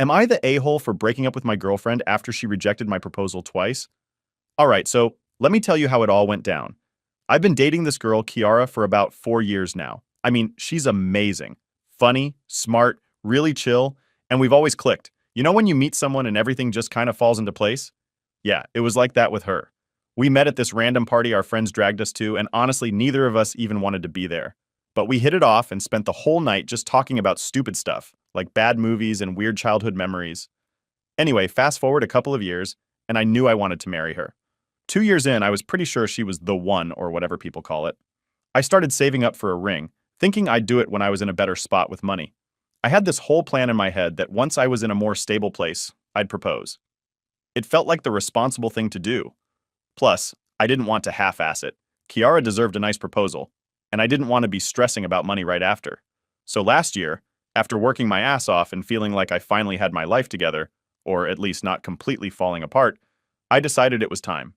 Am I the a-hole for breaking up with my girlfriend after she rejected my proposal twice? Alright, so let me tell you how it all went down. I've been dating this girl, Kiara, for about 4 years now. I mean, she's amazing. Funny, smart, really chill, and we've always clicked. You know when you meet someone and everything just kind of falls into place? Yeah, it was like that with her. We met at this random party our friends dragged us to, and honestly, neither of us even wanted to be there. But we hit it off and spent the whole night just talking about stupid stuff, like bad movies and weird childhood memories. Anyway, fast forward a couple of years, and I knew I wanted to marry her. 2 years in, I was pretty sure she was the one, or whatever people call it. I started saving up for a ring, thinking I'd do it when I was in a better spot with money. I had this whole plan in my head that once I was in a more stable place, I'd propose. It felt like the responsible thing to do. Plus, I didn't want to half-ass it. Kiara deserved a nice proposal, and I didn't want to be stressing about money right after. So last year, after working my ass off and feeling like I finally had my life together, or at least not completely falling apart, I decided it was time.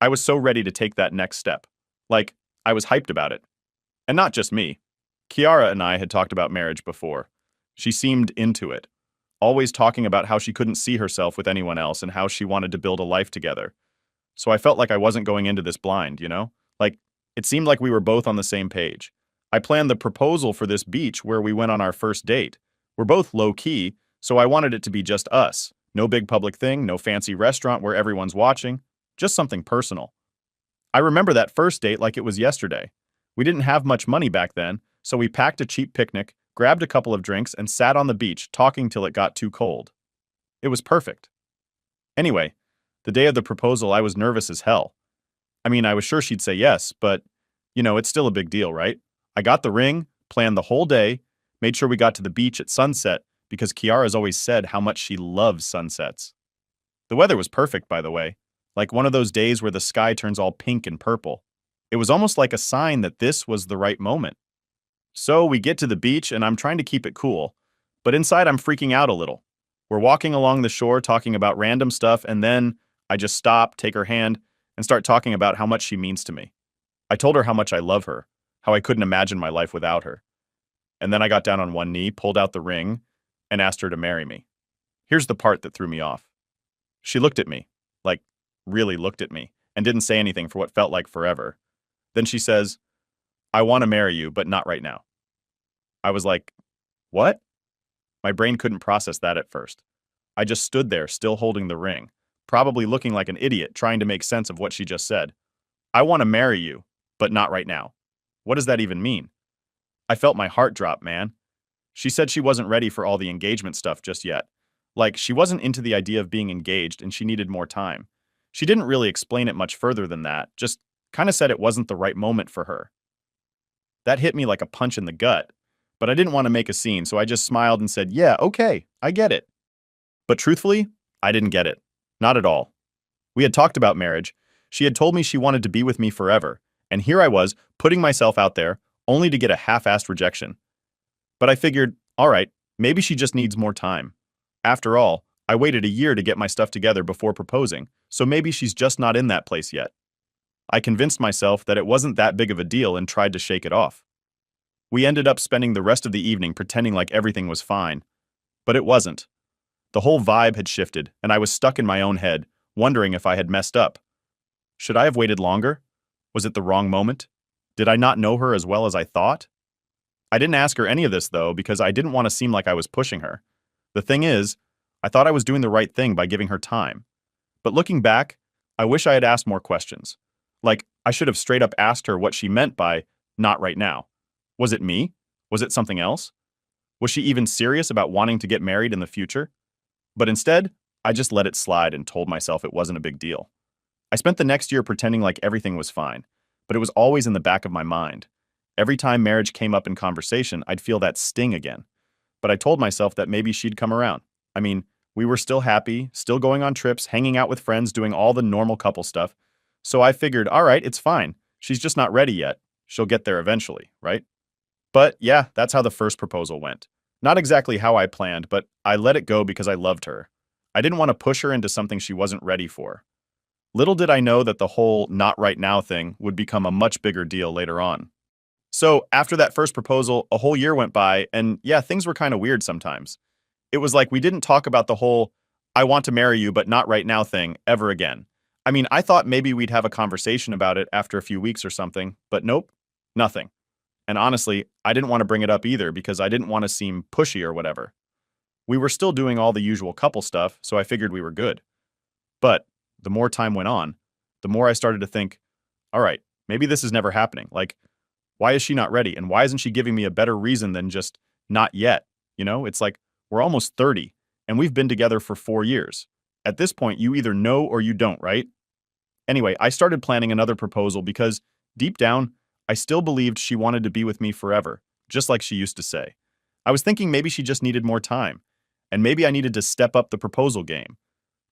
I was so ready to take that next step. Like, I was hyped about it. And not just me. Kiara and I had talked about marriage before. She seemed into it, always talking about how she couldn't see herself with anyone else and how she wanted to build a life together. So I felt like I wasn't going into this blind, you know? Like, it seemed like we were both on the same page. I planned the proposal for this beach where we went on our first date. We're both low-key, so I wanted it to be just us. No big public thing, no fancy restaurant where everyone's watching, just something personal. I remember that first date like it was yesterday. We didn't have much money back then, so we packed a cheap picnic, grabbed a couple of drinks, and sat on the beach talking till it got too cold. It was perfect. Anyway, the day of the proposal, I was nervous as hell. I mean, I was sure she'd say yes, but, it's still a big deal, right? I got the ring, planned the whole day, made sure we got to the beach at sunset because Kiara's always said how much she loves sunsets. The weather was perfect, by the way, like one of those days where the sky turns all pink and purple. It was almost like a sign that this was the right moment. So we get to the beach and I'm trying to keep it cool, but inside I'm freaking out a little. We're walking along the shore talking about random stuff and then I just stop, take her hand, and start talking about how much she means to me. I told her how much I love her, how I couldn't imagine my life without her. And then I got down on one knee, pulled out the ring, and asked her to marry me. Here's the part that threw me off. She looked at me, like, really looked at me, and didn't say anything for what felt like forever. Then she says, "I want to marry you, but not right now." I was like, what? My brain couldn't process that at first. I just stood there, still holding the ring, probably looking like an idiot trying to make sense of what she just said. I want to marry you, but not right now. What does that even mean? I felt my heart drop, man. She said she wasn't ready for all the engagement stuff just yet. Like, she wasn't into the idea of being engaged and she needed more time. She didn't really explain it much further than that, just kind of said it wasn't the right moment for her. That hit me like a punch in the gut, but I didn't want to make a scene, so I just smiled and said, yeah, okay, I get it. But truthfully, I didn't get it. Not at all. We had talked about marriage. She had told me she wanted to be with me forever, and here I was, putting myself out there, only to get a half-assed rejection. But I figured, all right, maybe she just needs more time. After all, I waited a year to get my stuff together before proposing, so maybe she's just not in that place yet. I convinced myself that it wasn't that big of a deal and tried to shake it off. We ended up spending the rest of the evening pretending like everything was fine. But it wasn't. The whole vibe had shifted, and I was stuck in my own head, wondering if I had messed up. Should I have waited longer? Was it the wrong moment? Did I not know her as well as I thought? I didn't ask her any of this, though, because I didn't want to seem like I was pushing her. The thing is, I thought I was doing the right thing by giving her time. But looking back, I wish I had asked more questions. Like, I should have straight up asked her what she meant by, not right now. Was it me? Was it something else? Was she even serious about wanting to get married in the future? But instead, I just let it slide and told myself it wasn't a big deal. I spent the next year pretending like everything was fine, but it was always in the back of my mind. Every time marriage came up in conversation, I'd feel that sting again. But I told myself that maybe she'd come around. I mean, we were still happy, still going on trips, hanging out with friends, doing all the normal couple stuff. So I figured, all right, it's fine. She's just not ready yet. She'll get there eventually, right? But yeah, that's how the first proposal went. Not exactly how I planned, but I let it go because I loved her. I didn't want to push her into something she wasn't ready for. Little did I know that the whole not right now thing would become a much bigger deal later on. So after that first proposal, a whole year went by, and yeah, things were kind of weird sometimes. It was like we didn't talk about the whole, I want to marry you, but not right now thing ever again. I mean, I thought maybe we'd have a conversation about it after a few weeks or something, but nope, nothing. And honestly, I didn't want to bring it up either because I didn't want to seem pushy or whatever. We were still doing all the usual couple stuff, so I figured we were good. But the more time went on, the more I started to think, all right, maybe this is never happening. Like, why is she not ready? And why isn't she giving me a better reason than just not yet? It's like we're almost 30 and we've been together for 4 years. At this point, you either know or you don't, right? Anyway, I started planning another proposal because deep down, I still believed she wanted to be with me forever, just like she used to say. I was thinking maybe she just needed more time, and maybe I needed to step up the proposal game.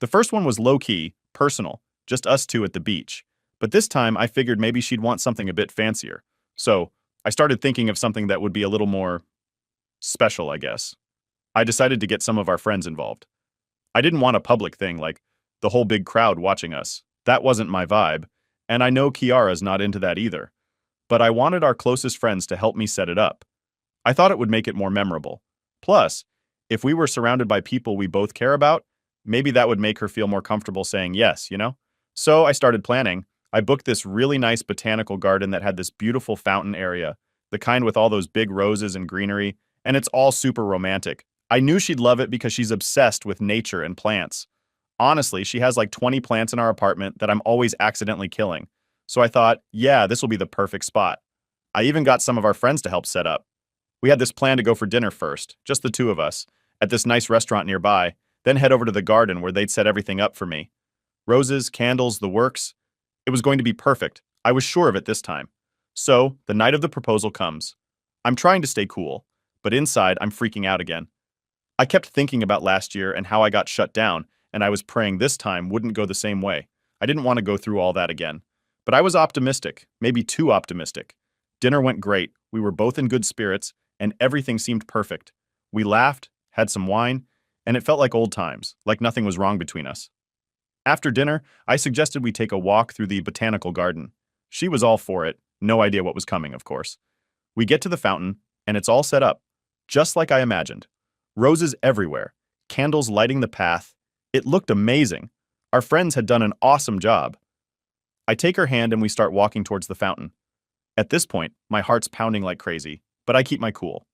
The first one was low-key, personal, just us two at the beach. But this time, I figured maybe she'd want something a bit fancier. So, I started thinking of something that would be a little more special, I guess. I decided to get some of our friends involved. I didn't want a public thing like the whole big crowd watching us. That wasn't my vibe, and I know Kiara's not into that either. But I wanted our closest friends to help me set it up. I thought it would make it more memorable. Plus, if we were surrounded by people we both care about, maybe that would make her feel more comfortable saying yes. So I started planning. I booked this really nice botanical garden that had this beautiful fountain area, the kind with all those big roses and greenery, and it's all super romantic. I knew she'd love it because she's obsessed with nature and plants. Honestly, she has like 20 plants in our apartment that I'm always accidentally killing. So I thought, yeah, this will be the perfect spot. I even got some of our friends to help set up. We had this plan to go for dinner first, just the two of us, at this nice restaurant nearby, then head over to the garden where they'd set everything up for me. Roses, candles, the works. It was going to be perfect. I was sure of it this time. So, the night of the proposal comes. I'm trying to stay cool, but inside I'm freaking out again. I kept thinking about last year and how I got shut down, and I was praying this time wouldn't go the same way. I didn't want to go through all that again. But I was optimistic, maybe too optimistic. Dinner went great, we were both in good spirits, and everything seemed perfect. We laughed, had some wine, and it felt like old times, like nothing was wrong between us. After dinner, I suggested we take a walk through the botanical garden. She was all for it, no idea what was coming, of course. We get to the fountain, and it's all set up, just like I imagined. Roses everywhere, candles lighting the path. It looked amazing. Our friends had done an awesome job. I take her hand and we start walking towards the fountain. At this point, my heart's pounding like crazy, but I keep my cool.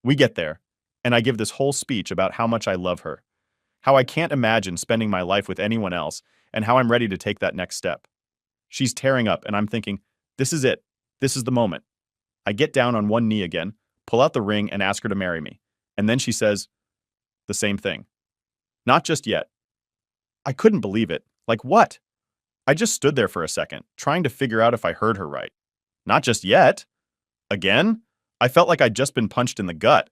We get there, and I give this whole speech about how much I love her, how I can't imagine spending my life with anyone else, and how I'm ready to take that next step. She's tearing up, and I'm thinking, this is it. This is the moment. I get down on one knee again, pull out the ring, and ask her to marry me. And then she says the same thing. Not just yet. I couldn't believe it. Like what? I just stood there for a second, trying to figure out if I heard her right. Not just yet? Again? I felt like I'd just been punched in the gut.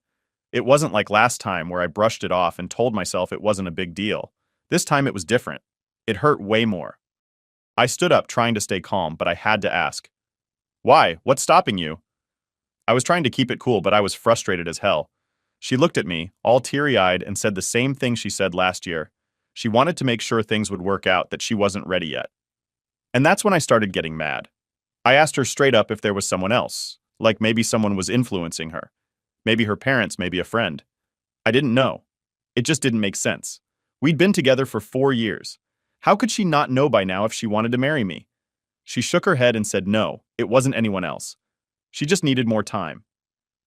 It wasn't like last time where I brushed it off and told myself it wasn't a big deal. This time it was different. It hurt way more. I stood up trying to stay calm, but I had to ask. Why? What's stopping you? I was trying to keep it cool, but I was frustrated as hell. She looked at me, all teary-eyed, and said the same thing she said last year. She wanted to make sure things would work out, that she wasn't ready yet. And that's when I started getting mad. I asked her straight up if there was someone else, like maybe someone was influencing her. Maybe her parents, maybe a friend. I didn't know. It just didn't make sense. We'd been together for 4 years. How could she not know by now if she wanted to marry me? She shook her head and said no, it wasn't anyone else. She just needed more time.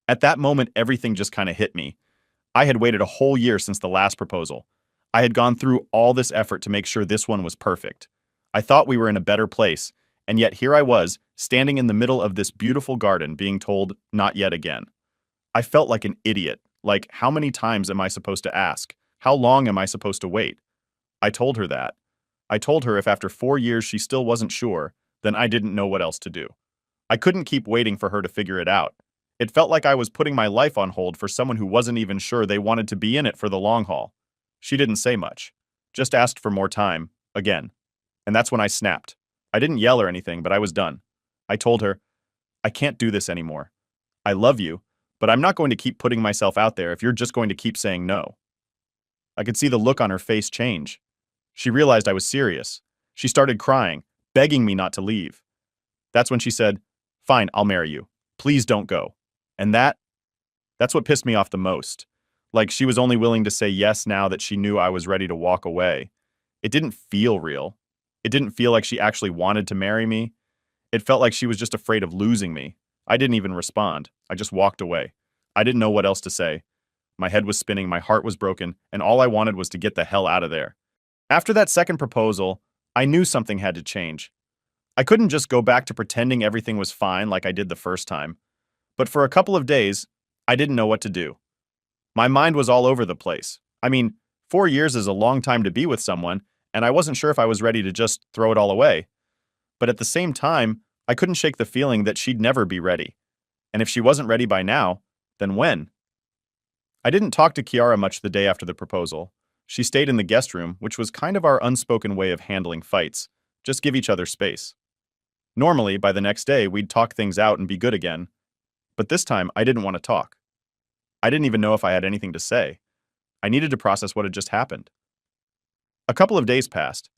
At that moment, everything just kind of hit me. I had waited a whole year since the last proposal. I had gone through all this effort to make sure this one was perfect. I thought we were in a better place, and yet here I was, standing in the middle of this beautiful garden being told, not yet again. I felt like an idiot. Like, how many times am I supposed to ask? How long am I supposed to wait? I told her that. I told her if after 4 years she still wasn't sure, then I didn't know what else to do. I couldn't keep waiting for her to figure it out. It felt like I was putting my life on hold for someone who wasn't even sure they wanted to be in it for the long haul. She didn't say much. Just asked for more time, again. And that's when I snapped. I didn't yell or anything, but I was done. I told her, I can't do this anymore. I love you, but I'm not going to keep putting myself out there if you're just going to keep saying no. I could see the look on her face change. She realized I was serious. She started crying, begging me not to leave. That's when she said, fine, I'll marry you. Please don't go. And that's what pissed me off the most. Like she was only willing to say yes now that she knew I was ready to walk away. It didn't feel real. It didn't feel like she actually wanted to marry me. It felt like she was just afraid of losing me. I didn't even respond. I just walked away. I didn't know what else to say. My head was spinning, my heart was broken, and all I wanted was to get the hell out of there. After that second proposal, I knew something had to change. I couldn't just go back to pretending everything was fine like I did the first time. But for a couple of days, I didn't know what to do. My mind was all over the place. I mean, 4 years is a long time to be with someone, and I wasn't sure if I was ready to just throw it all away. But at the same time, I couldn't shake the feeling that she'd never be ready. And if she wasn't ready by now, then when? I didn't talk to Kiara much the day after the proposal. She stayed in the guest room, which was kind of our unspoken way of handling fights. Just give each other space. Normally, by the next day, we'd talk things out and be good again. But this time, I didn't want to talk. I didn't even know if I had anything to say. I needed to process what had just happened. A couple of days passed,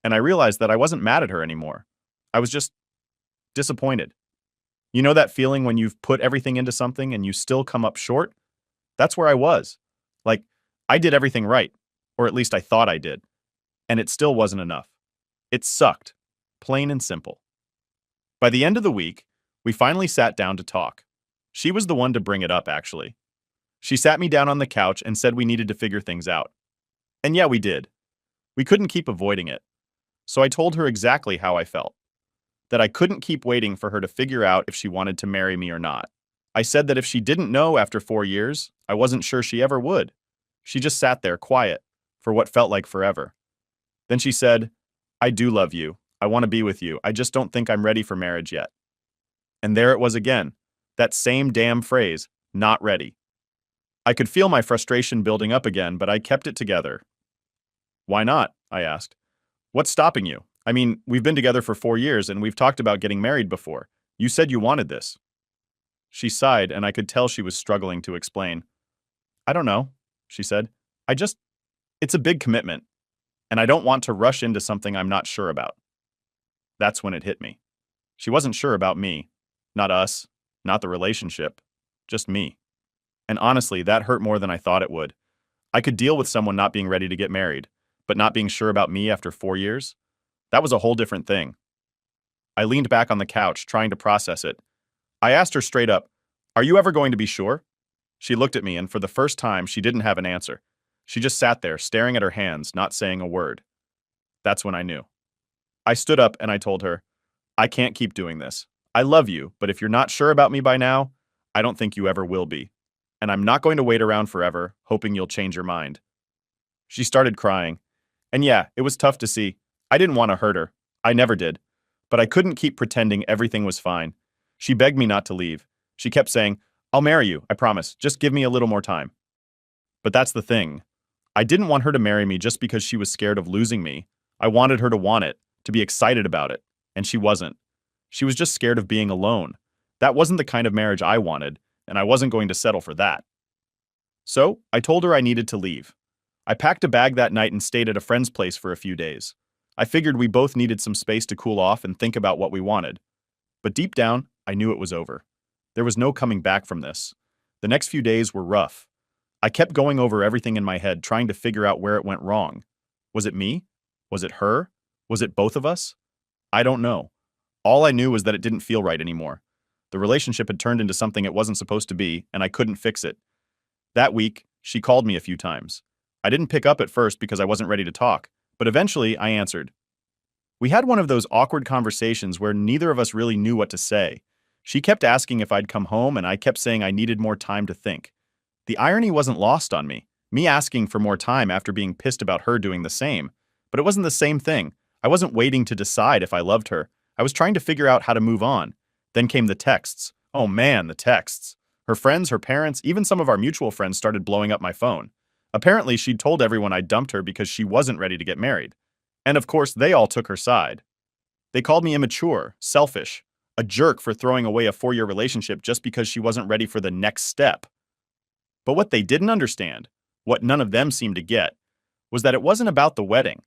and I realized that I wasn't mad at her anymore. I was just disappointed. You know that feeling when you've put everything into something and you still come up short? That's where I was. Like, I did everything right, or at least I thought I did, and it still wasn't enough. It sucked, plain and simple. By the end of the week, we finally sat down to talk. She was the one to bring it up, actually. She sat me down on the couch and said we needed to figure things out. And yeah, we did. We couldn't keep avoiding it. So I told her exactly how I felt. That I couldn't keep waiting for her to figure out if she wanted to marry me or not. I said that if she didn't know after 4 years, I wasn't sure she ever would. She just sat there, quiet, for what felt like forever. Then she said, "I do love you. I want to be with you. I just don't think I'm ready for marriage yet." And there it was again. That same damn phrase, not ready. I could feel my frustration building up again, but I kept it together. "Why not?" I asked. "What's stopping you? I mean, we've been together for 4 years and we've talked about getting married before. You said you wanted this." She sighed, and I could tell she was struggling to explain. "I don't know," she said. It's a big commitment, and I don't want to rush into something I'm not sure about." That's when it hit me. She wasn't sure about me. Not us, not the relationship, just me. And honestly, that hurt more than I thought it would. I could deal with someone not being ready to get married, but not being sure about me after 4 years? That was a whole different thing. I leaned back on the couch, trying to process it. I asked her straight up, "Are you ever going to be sure?" She looked at me, and for the first time, she didn't have an answer. She just sat there, staring at her hands, not saying a word. That's when I knew. I stood up and I told her, "I can't keep doing this. I love you, but if you're not sure about me by now, I don't think you ever will be. And I'm not going to wait around forever, hoping you'll change your mind." She started crying. And yeah, it was tough to see. I didn't want to hurt her. I never did. But I couldn't keep pretending everything was fine. She begged me not to leave. She kept saying, "I'll marry you, I promise. Just give me a little more time." But that's the thing. I didn't want her to marry me just because she was scared of losing me. I wanted her to want it, to be excited about it. And she wasn't. She was just scared of being alone. That wasn't the kind of marriage I wanted, and I wasn't going to settle for that. So, I told her I needed to leave. I packed a bag that night and stayed at a friend's place for a few days. I figured we both needed some space to cool off and think about what we wanted. But deep down, I knew it was over. There was no coming back from this. The next few days were rough. I kept going over everything in my head, trying to figure out where it went wrong. Was it me? Was it her? Was it both of us? I don't know. All I knew was that it didn't feel right anymore. The relationship had turned into something it wasn't supposed to be, and I couldn't fix it. That week, she called me a few times. I didn't pick up at first because I wasn't ready to talk, but eventually I answered. We had one of those awkward conversations where neither of us really knew what to say. She kept asking if I'd come home, and I kept saying I needed more time to think. The irony wasn't lost on me asking for more time after being pissed about her doing the same. But it wasn't the same thing. I wasn't waiting to decide if I loved her. I was trying to figure out how to move on. Then came the texts. Oh man, the texts. Her friends, her parents, even some of our mutual friends started blowing up my phone. Apparently, she'd told everyone I dumped her because she wasn't ready to get married. And of course, they all took her side. They called me immature, selfish, a jerk for throwing away a 4-year relationship just because she wasn't ready for the next step. But what they didn't understand, what none of them seemed to get, was that it wasn't about the wedding.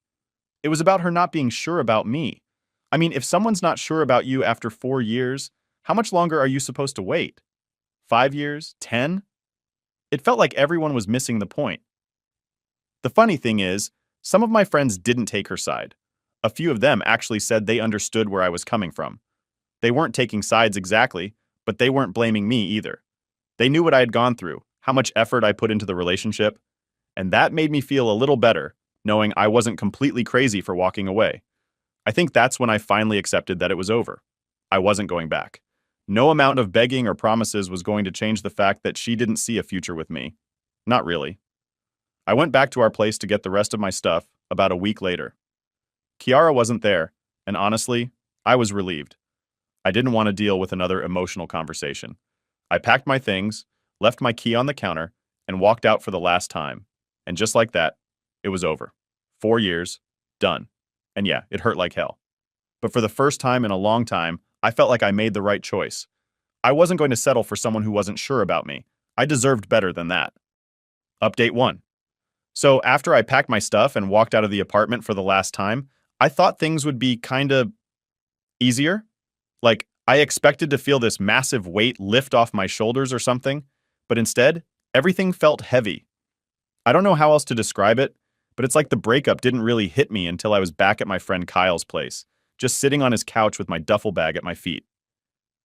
It was about her not being sure about me. I mean, if someone's not sure about you after 4 years, how much longer are you supposed to wait? 5 years? 10? It felt like everyone was missing the point. The funny thing is, some of my friends didn't take her side. A few of them actually said they understood where I was coming from. They weren't taking sides exactly, but they weren't blaming me either. They knew what I had gone through, how much effort I put into the relationship, and that made me feel a little better, knowing I wasn't completely crazy for walking away. I think that's when I finally accepted that it was over. I wasn't going back. No amount of begging or promises was going to change the fact that she didn't see a future with me. Not really. I went back to our place to get the rest of my stuff about a week later. Kiara wasn't there, and honestly, I was relieved. I didn't want to deal with another emotional conversation. I packed my things, left my key on the counter, and walked out for the last time. And just like that, it was over. 4 years, done. And yeah, it hurt like hell. But for the first time in a long time, I felt like I made the right choice. I wasn't going to settle for someone who wasn't sure about me. I deserved better than that. Update 1. So after I packed my stuff and walked out of the apartment for the last time, I thought things would be kinda easier. Like, I expected to feel this massive weight lift off my shoulders or something, but instead, everything felt heavy. I don't know how else to describe it, but it's like the breakup didn't really hit me until I was back at my friend Kyle's place, just sitting on his couch with my duffel bag at my feet.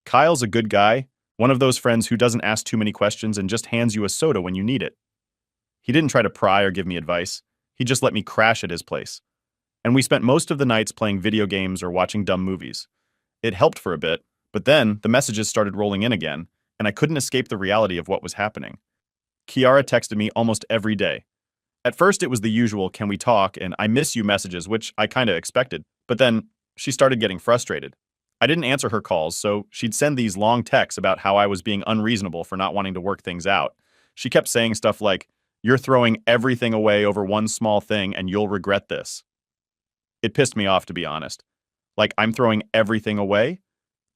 Kyle's a good guy, one of those friends who doesn't ask too many questions and just hands you a soda when you need it. He didn't try to pry or give me advice. He just let me crash at his place. And we spent most of the nights playing video games or watching dumb movies. It helped for a bit, but then the messages started rolling in again, and I couldn't escape the reality of what was happening. Kiara texted me almost every day. At first, it was the usual "can we talk" and "I miss you" messages, which I kinda expected, but then she started getting frustrated. I didn't answer her calls, so she'd send these long texts about how I was being unreasonable for not wanting to work things out. She kept saying stuff like, "You're throwing everything away over one small thing and you'll regret this." It pissed me off, to be honest. Like, I'm throwing everything away?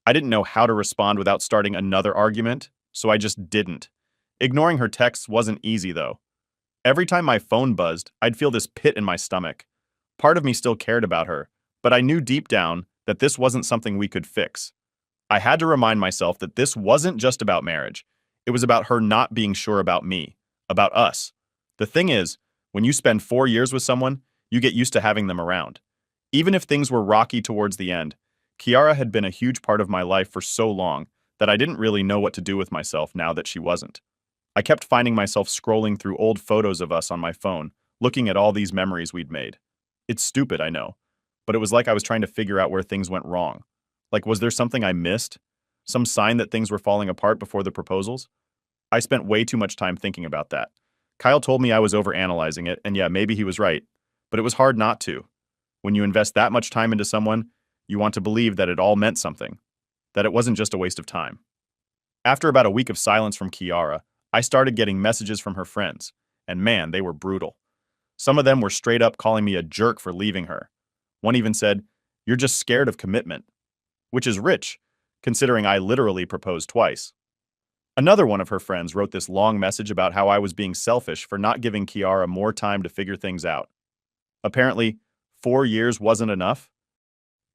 I didn't know how to respond without starting another argument, so I just didn't. Ignoring her texts wasn't easy, though. Every time my phone buzzed, I'd feel this pit in my stomach. Part of me still cared about her, but I knew deep down that this wasn't something we could fix. I had to remind myself that this wasn't just about marriage. It was about her not being sure about me, about us. The thing is, when you spend 4 years with someone, you get used to having them around. Even if things were rocky towards the end, Kiara had been a huge part of my life for so long that I didn't really know what to do with myself now that she wasn't. I kept finding myself scrolling through old photos of us on my phone, looking at all these memories we'd made. It's stupid, I know, but it was like I was trying to figure out where things went wrong. Like, was there something I missed? Some sign that things were falling apart before the proposals? I spent way too much time thinking about that. Kyle told me I was overanalyzing it, and yeah, maybe he was right, but it was hard not to. When you invest that much time into someone, you want to believe that it all meant something, that it wasn't just a waste of time. After about a week of silence from Kiara, I started getting messages from her friends, and man, they were brutal. Some of them were straight up calling me a jerk for leaving her. One even said, "You're just scared of commitment," which is rich, considering I literally proposed twice. Another one of her friends wrote this long message about how I was being selfish for not giving Kiara more time to figure things out. Apparently, 4 years wasn't enough.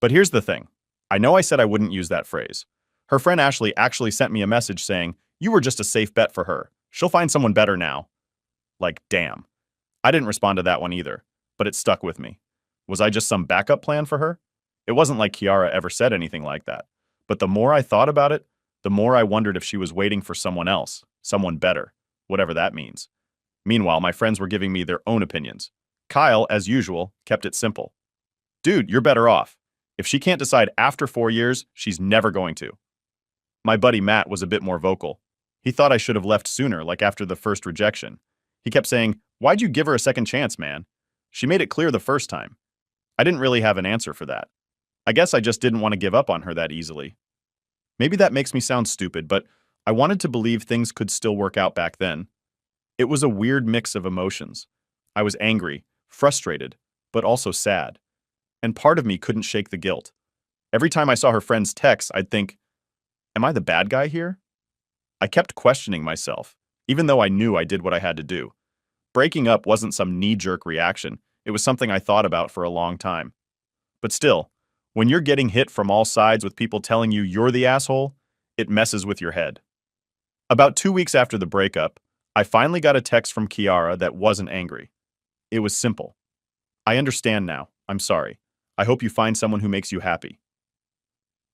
But here's the thing. I know I said I wouldn't use that phrase. Her friend Ashley actually sent me a message saying, "You were just a safe bet for her. She'll find someone better now." Like, damn. I didn't respond to that one either, but it stuck with me. Was I just some backup plan for her? It wasn't like Kiara ever said anything like that. But the more I thought about it, the more I wondered if she was waiting for someone else, someone better, whatever that means. Meanwhile, my friends were giving me their own opinions. Kyle, as usual, kept it simple. "Dude, you're better off. If she can't decide after 4 years, she's never going to." My buddy Matt was a bit more vocal. He thought I should have left sooner, like after the first rejection. He kept saying, "Why'd you give her a second chance, man? She made it clear the first time." I didn't really have an answer for that. I guess I just didn't want to give up on her that easily. Maybe that makes me sound stupid, but I wanted to believe things could still work out back then. It was a weird mix of emotions. I was angry, frustrated, but also sad. And part of me couldn't shake the guilt. Every time I saw her friend's texts, I'd think, am I the bad guy here? I kept questioning myself, even though I knew I did what I had to do. Breaking up wasn't some knee-jerk reaction. It was something I thought about for a long time. But still, when you're getting hit from all sides with people telling you you're the asshole, it messes with your head. About 2 weeks after the breakup, I finally got a text from Kiara that wasn't angry. It was simple. I understand now. I'm sorry. I hope you find someone who makes you happy.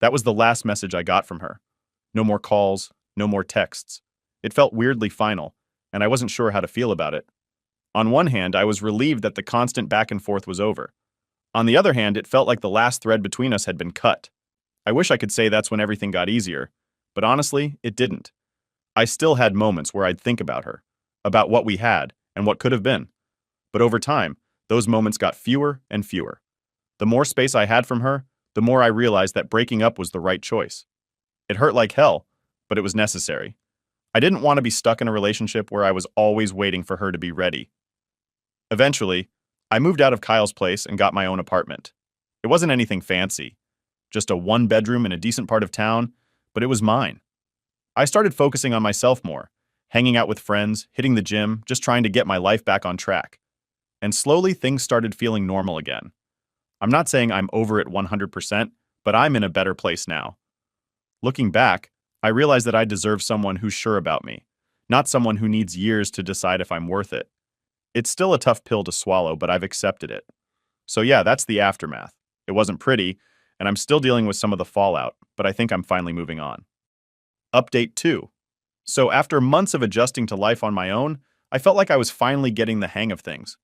That was the last message I got from her. No more calls, no more texts. It felt weirdly final, and I wasn't sure how to feel about it. On one hand, I was relieved that the constant back and forth was over. On the other hand, it felt like the last thread between us had been cut. I wish I could say that's when everything got easier, but honestly, it didn't. I still had moments where I'd think about her, about what we had, and what could have been. But over time, those moments got fewer and fewer. The more space I had from her, the more I realized that breaking up was the right choice. It hurt like hell, but it was necessary. I didn't want to be stuck in a relationship where I was always waiting for her to be ready. Eventually, I moved out of Kyle's place and got my own apartment. It wasn't anything fancy, just a one-bedroom in a decent part of town, but it was mine. I started focusing on myself more, hanging out with friends, hitting the gym, just trying to get my life back on track. And slowly things started feeling normal again. I'm not saying I'm over it 100%, but I'm in a better place now. Looking back, I realized that I deserve someone who's sure about me, not someone who needs years to decide if I'm worth it. It's still a tough pill to swallow, but I've accepted it. So yeah, that's the aftermath. It wasn't pretty, and I'm still dealing with some of the fallout, but I think I'm finally moving on. Update 2. So after months of adjusting to life on my own, I felt like I was finally getting the hang of things.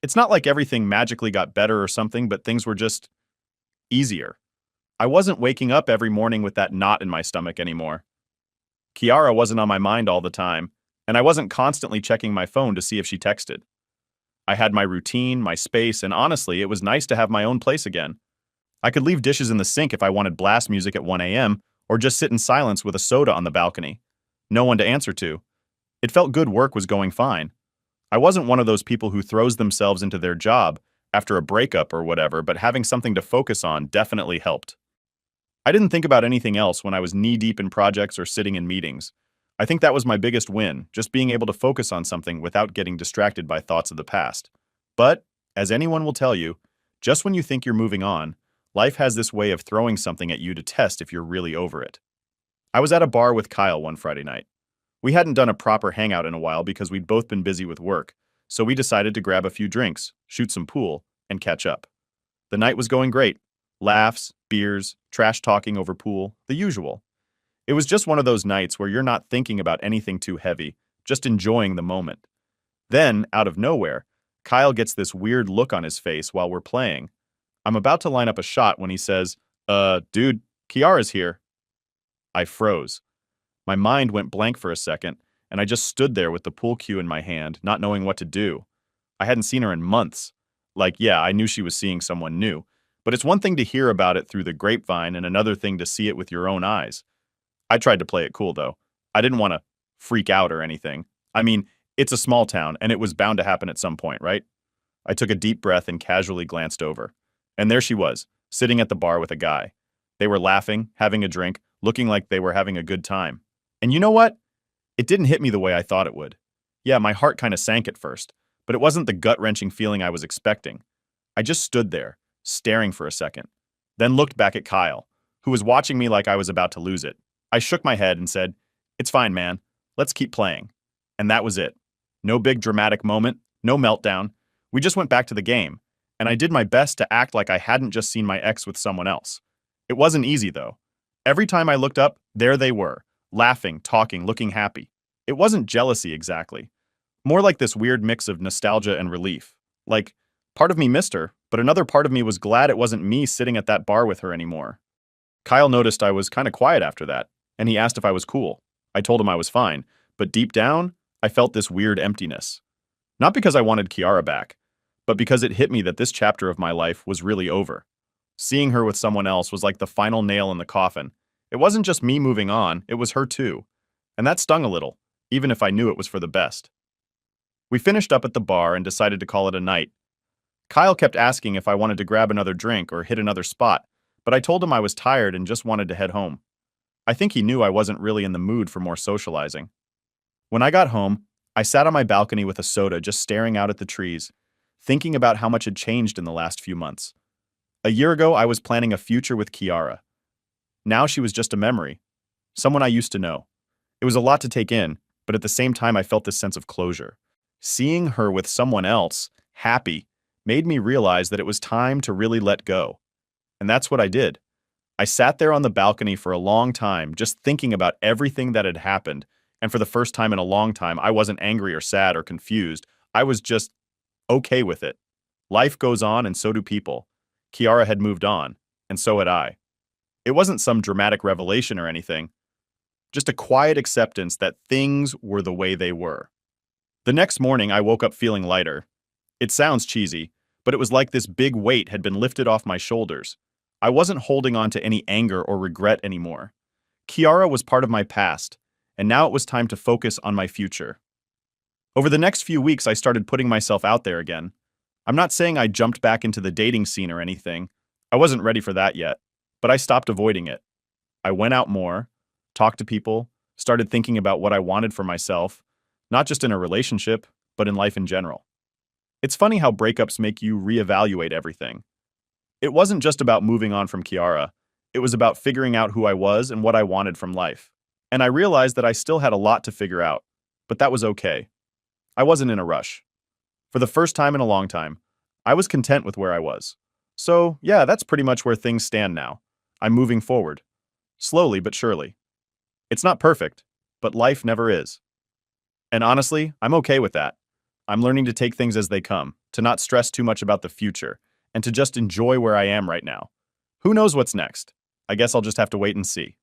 It's not like everything magically got better or something, but things were just easier. I wasn't waking up every morning with that knot in my stomach anymore. Kiara wasn't on my mind all the time, and I wasn't constantly checking my phone to see if she texted. I had my routine, my space, and honestly, it was nice to have my own place again. I could leave dishes in the sink if I wanted blast music at 1 a.m., or just sit in silence with a soda on the balcony. No one to answer to. It felt good work was going fine. I wasn't one of those people who throws themselves into their job after a breakup or whatever, but having something to focus on definitely helped. I didn't think about anything else when I was knee-deep in projects or sitting in meetings. I think that was my biggest win, just being able to focus on something without getting distracted by thoughts of the past. But, as anyone will tell you, just when you think you're moving on, life has this way of throwing something at you to test if you're really over it. I was at a bar with Kyle one Friday night. We hadn't done a proper hangout in a while because we'd both been busy with work, so we decided to grab a few drinks, shoot some pool, and catch up. The night was going great. Laughs, beers, trash talking over pool, the usual. It was just one of those nights where you're not thinking about anything too heavy, just enjoying the moment. Then, out of nowhere, Kyle gets this weird look on his face while we're playing. I'm about to line up a shot when he says, dude, Kiara's here. I froze. My mind went blank for a second, and I just stood there with the pool cue in my hand, not knowing what to do. I hadn't seen her in months. Like, yeah, I knew she was seeing someone new, but it's one thing to hear about it through the grapevine and another thing to see it with your own eyes. I tried to play it cool, though. I didn't want to freak out or anything. I mean, it's a small town, and it was bound to happen at some point, right? I took a deep breath and casually glanced over. And there she was, sitting at the bar with a guy. They were laughing, having a drink, looking like they were having a good time. And you know what? It didn't hit me the way I thought it would. Yeah, my heart kind of sank at first, but it wasn't the gut-wrenching feeling I was expecting. I just stood there, staring for a second, then looked back at Kyle, who was watching me like I was about to lose it. I shook my head and said, "It's fine, man. Let's keep playing." And that was it. No big dramatic moment, no meltdown. We just went back to the game, and I did my best to act like I hadn't just seen my ex with someone else. It wasn't easy, though. Every time I looked up, there they were, laughing, talking, looking happy. It wasn't jealousy exactly. More like this weird mix of nostalgia and relief. Like, part of me missed her, but another part of me was glad it wasn't me sitting at that bar with her anymore. Kyle noticed I was kind of quiet after that, and he asked if I was cool. I told him I was fine, but deep down, I felt this weird emptiness. Not because I wanted Kiara back, but because it hit me that this chapter of my life was really over. Seeing her with someone else was like the final nail in the coffin. It wasn't just me moving on, it was her too. And that stung a little, even if I knew it was for the best. We finished up at the bar and decided to call it a night. Kyle kept asking if I wanted to grab another drink or hit another spot, but I told him I was tired and just wanted to head home. I think he knew I wasn't really in the mood for more socializing. When I got home, I sat on my balcony with a soda just staring out at the trees, thinking about how much had changed in the last few months. A year ago, I was planning a future with Kiara. Now she was just a memory, someone I used to know. It was a lot to take in, But at the same time, I felt this sense of closure. Seeing her with someone else, happy, made me realize that it was time to really let go. And that's what I did. I sat there on the balcony for a long time, just thinking about everything that had happened. And for the first time in a long time, I wasn't angry or sad or confused. I was just okay with it. Life goes on, and so do people. Kiara had moved on, and so had I. It wasn't some dramatic revelation or anything, just a quiet acceptance that things were the way they were. The next morning, I woke up feeling lighter. It sounds cheesy, but it was like this big weight had been lifted off my shoulders. I wasn't holding on to any anger or regret anymore. Kiara was part of my past, and now it was time to focus on my future. Over the next few weeks, I started putting myself out there again. I'm not saying I jumped back into the dating scene or anything. I wasn't ready for that yet, but I stopped avoiding it. I went out more, talked to people, started thinking about what I wanted for myself, not just in a relationship, but in life in general. It's funny how breakups make you reevaluate everything. It wasn't just about moving on from Kiara. It was about figuring out who I was and what I wanted from life. And I realized that I still had a lot to figure out, but that was okay. I wasn't in a rush. For the first time in a long time, I was content with where I was. So, yeah, that's pretty much where things stand now. I'm moving forward. Slowly but surely. It's not perfect, but life never is. And honestly, I'm okay with that. I'm learning to take things as they come, to not stress too much about the future, and to just enjoy where I am right now. Who knows what's next? I guess I'll just have to wait and see.